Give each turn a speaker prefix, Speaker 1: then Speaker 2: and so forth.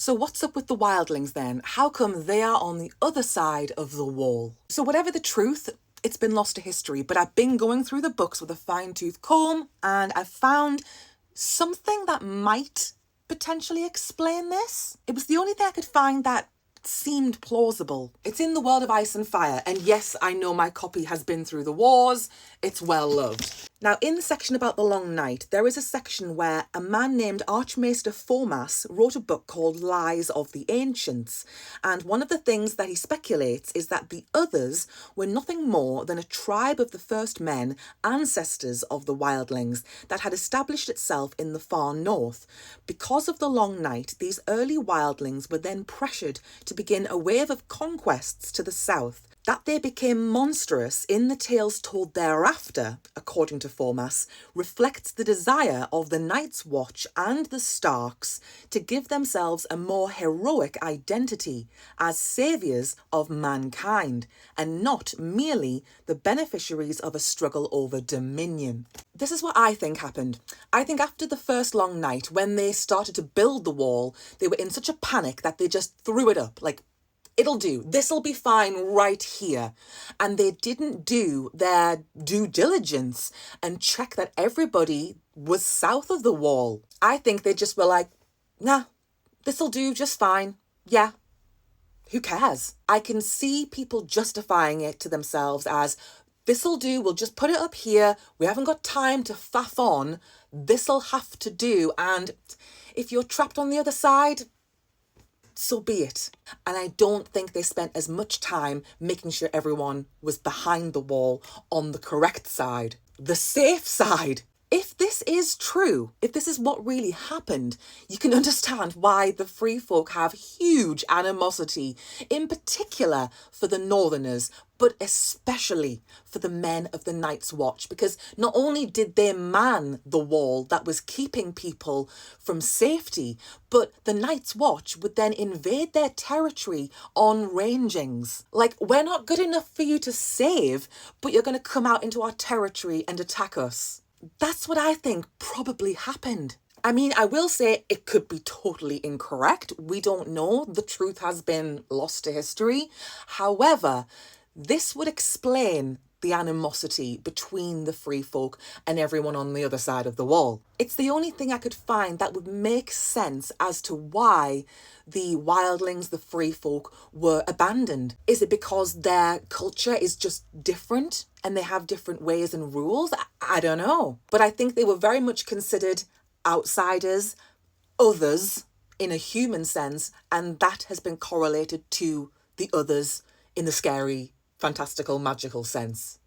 Speaker 1: So what's up with the wildlings then? How come they are on the other side of the wall? So whatever the truth, it's been lost to history, but I've been going through the books with a fine-tooth comb and I've found something that might potentially explain this. It was the only thing I could find that seemed plausible. It's in the World of Ice and Fire, and yes, I know my copy has been through the wars. It's well loved. Now, in the section about the Long Night, there is a section where a man named Archmaester Formas wrote a book called Lies of the Ancients, and one of the things that he speculates is that the others were nothing more than a tribe of the first men, ancestors of the Wildlings, that had established itself in the far north. Because of the Long Night, these early Wildlings were then pressured to begin a wave of conquests to the south. That they became monstrous in the tales told thereafter, according to Formas, reflects the desire of the Night's Watch and the Starks to give themselves a more heroic identity as saviours of mankind, and not merely the beneficiaries of a struggle over dominion. This is what I think happened. I think after the first Long Night, when they started to build the wall, they were in such a panic that they just threw it up, like, it'll do. This'll be fine right here. And they didn't do their due diligence and check that everybody was south of the wall. I think they just were like, nah, this'll do just fine. Yeah. Who cares? I can see people justifying it to themselves as, this'll do, we'll just put it up here. We haven't got time to faff on. This'll have to do. And if you're trapped on the other side, so be it. And I don't think they spent as much time making sure everyone was behind the wall on the correct side, the safe side. If this is true, if this is what really happened, you can understand why the free folk have huge animosity, in particular for the Northerners, but especially for the men of the Night's Watch, because not only did they man the wall that was keeping people from safety, but the Night's Watch would then invade their territory on rangings. Like, we're not good enough for you to save, but you're going to come out into our territory and attack us. That's what I think probably happened. I mean, I will say it could be totally incorrect. We don't know. The truth has been lost to history. However, this would explain the animosity between the free folk and everyone on the other side of the wall. It's the only thing I could find that would make sense as to why the wildlings, the free folk, were abandoned. Is it because their culture is just different and they have different ways and rules? I don't know. But I think they were very much considered outsiders, others in a human sense, and that has been correlated to the others in the scary, fantastical, magical sense.